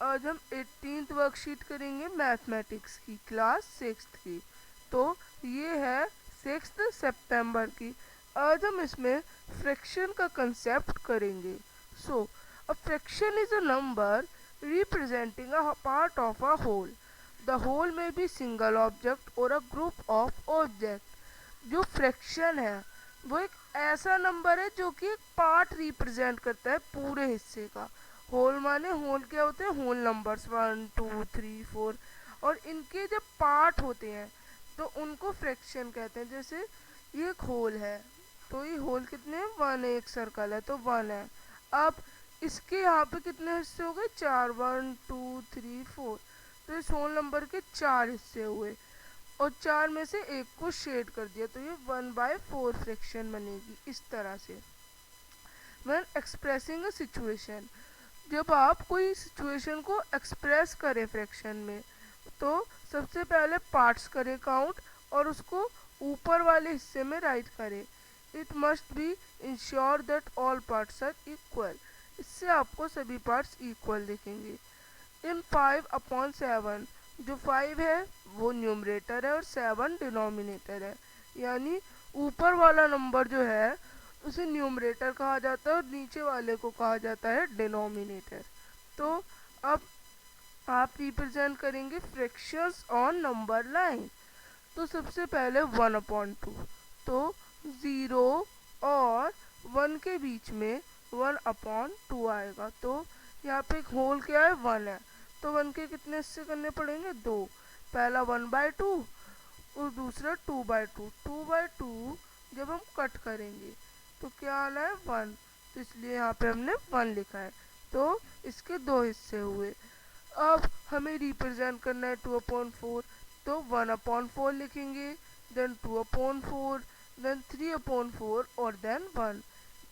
आज हम 18th worksheet करेंगे मैथमेटिक्स की क्लास 6th की। तो ये है 6 सितंबर की। आज हम इसमें फ्रैक्शन का कंसेप्ट करेंगे। So a fraction is a number representing a part of a whole. The whole में बी सिंगल ऑब्जेक्ट और अ ग्रुप ऑफ ऑब्जेक्ट। जो फ्रैक्शन है वो एक ऐसा नंबर है जो कि एक पार्ट रिप्रेजेंट करता है पूरे हिस्से का। होल माने होल क्या होते हैं, होल नंबर्स 1 2 3 4। और इनके जब पार्ट होते हैं तो उनको फ्रैक्शन कहते हैं। जैसे ये एक होल है तो ये होल कितने हैं, 1 है, एक सर्कल है तो 1 है। अब इसके यहाँ पे कितने हिस्से हो गए, 4, 1 2 3 4। तो इस होल नंबर के 4 हिस्से हुए और 4 में से एक को शेड कर दिया तो ये 1/4 फ्रैक्शन बनेगी इस तरह से। when expressing a situation, जब आप कोई सिचुएशन को एक्सप्रेस करें फ्रैक्शन में तो सबसे पहले पार्ट्स करें काउंट और उसको ऊपर वाले हिस्से में राइट करें। It must be ensure that all parts are equal. इससे आपको सभी पार्ट्स इक्वल दिखेंगे। इन 5/7, जो 5 है वो न्यूमरेटर है और 7 डिनोमिनेटर है। यानी ऊपर वाला नंबर जो है उसे न्यूमरेटर कहा जाता है और नीचे वाले को कहा जाता है डिनोमिनेटर। तो अब आप रिप्रेजेंट करेंगे फ्रैक्शंस ऑन नंबर लाइन। तो सबसे पहले 1/2, तो 0 और 1 के बीच में 1/2 आएगा। तो यहाँ पे एक होल क्या है, 1 है, तो 1 के कितने हिस्से करने पड़ेंगे, 2। पहला 1/2 और दूसरा 2/2। 2/2 जब हम कट करेंगे तो क्या आना है, 1, तो इसलिए यहाँ पे हमने 1 लिखा है। तो इसके दो हिस्से हुए। अब हमें रिप्रेजेंट करना है 2/4, तो 1/4 लिखेंगे, देन 2/4, देन 3/4 और देन 1,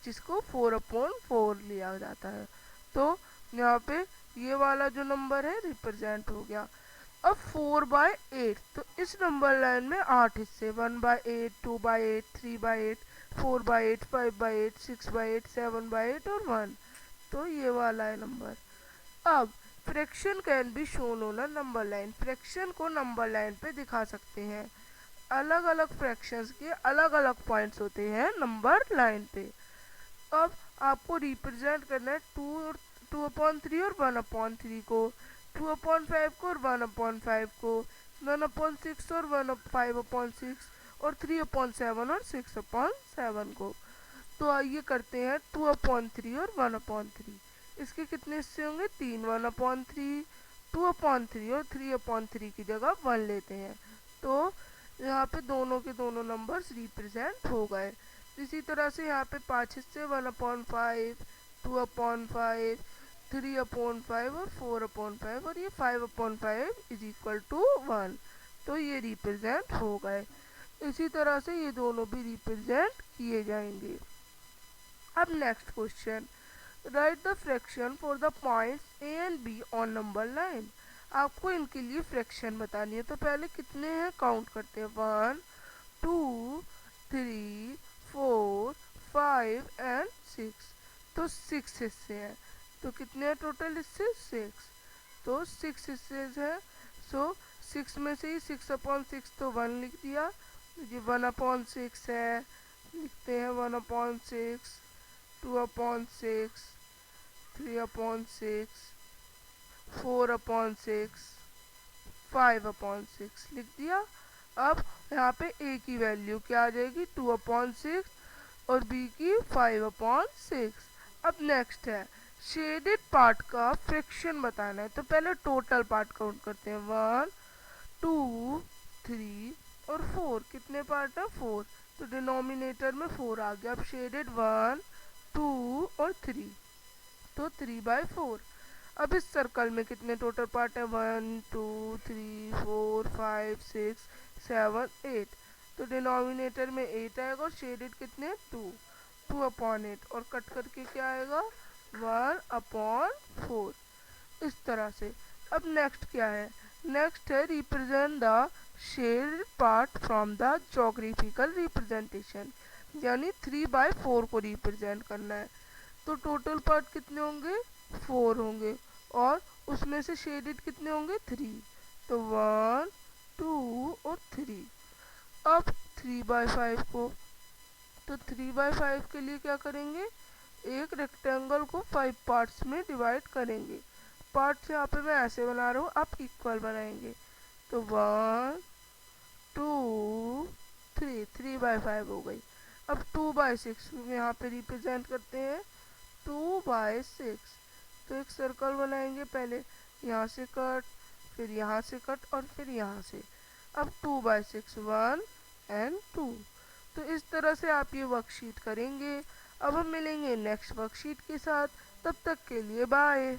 जिसको 4/4 लिया जाता है। तो यहाँ पे ये वाला जो नंबर है रिप्रेजेंट हो गया। अब 4/8, तो इस नंबर लाइन में 8 हिस्से, 1/8, 2/8, 3/8, 4/8, 5/8, 6/8, 7/8 और 1। तो ये वाला है नंबर। अब fraction can be shown on a number line. Fraction को नंबर लाइन पे दिखा सकते हैं। अलग अलग फ्रैक्शंस के अलग अलग पॉइंट्स होते हैं नंबर लाइन पे। अब आपको रिप्रेजेंट करना है 2/3 और 1/3 को, 2/5 को और 1/5 को, 1/6 और 5/6 और 3/7 और 6/7 को। तो आइए करते हैं 2/3 और 1/3। इसके कितने हिस्से होंगे, 3, 1/3, 2/3 और 3/3 की जगह 1 लेते हैं। तो यहाँ पे दोनों के दोनों नंबर्स रिप्रेजेंट हो गए। इसी तरह से यहाँ पे 5 हिस्से, 1/5, 2/5, 3/5 और 4/5 और ये 5/5 इज इक्वल टू 1। तो ये रिप्रेजेंट हो गए। इसी तरह से ये दोनों भी रिप्रेजेंट किए जाएंगे। अब next question, right the fraction for the points A and be on number line. आपको इनके लिए फ्रैक्शन बतानी है। तो पहले कितने हैं काउंट करते हैं, 1 2 3 4 5 एंड 6। तो 6 हिस्से हैं। तो कितने हैं टोटल हिस्से, 6। तो 6 हिस्से हैं। सो 6 में से ही 6/6 तो 1 लिख दिया। ये 1/6 है, लिखते हैं 1/6, 2/6, 3/6, 4/6, 5/6 लिख दिया। अब यहाँ पे a की वैल्यू क्या आ जाएगी, 2/6 और b की 5/6। अब नेक्स्ट है शेडेड पार्ट का फ्रैक्शन बताना है। तो पहले टोटल पार्ट काउंट करते हैं, 1 2 3 और 4। कितने पार्ट है, 4। तो डिनोमिनेटर में 4 आ गया। अब शेडेड 1 2 और 3, तो 3/4। अब इस सर्कल में कितने टोटल पार्ट है, 1 2 3 4 5 6 7 8। तो डिनोमिनेटर में 8 आएगा और शेडेड कितने, 2/8 और कट करके क्या आएगा, 1/4 इस तरह से। अब नेक्स्ट क्या है, नेक्स्ट है represent the shade part from the geographical representation. यानी 3/4 को रिप्रेजेंट करना है। तो टोटल पार्ट कितने होंगे, 4 होंगे और उसमें से शेडेड कितने होंगे 3, तो 1 2 और 3। अब 3/5 को, तो 3/5 के लिए क्या करेंगे, एक रेक्टेंगल को 5 पार्ट्स में डिवाइड करेंगे। पार्ट्स यहाँ पे मैं ऐसे बना रहा हूँ, आप इक्वल बनाएंगे। तो 1 2 3, 3/5 हो गई। अब 2/6 यहाँ पे रिप्रेजेंट करते हैं, 2/6। तो एक सर्कल बनाएंगे, पहले यहाँ से कट, फिर यहाँ से कट और फिर यहाँ से। अब 2/6 1 एंड 2। तो इस तरह से आप ये वर्कशीट करेंगे। अब हम मिलेंगे नेक्स्ट वर्कशीट के साथ, तब तक के लिए बाय।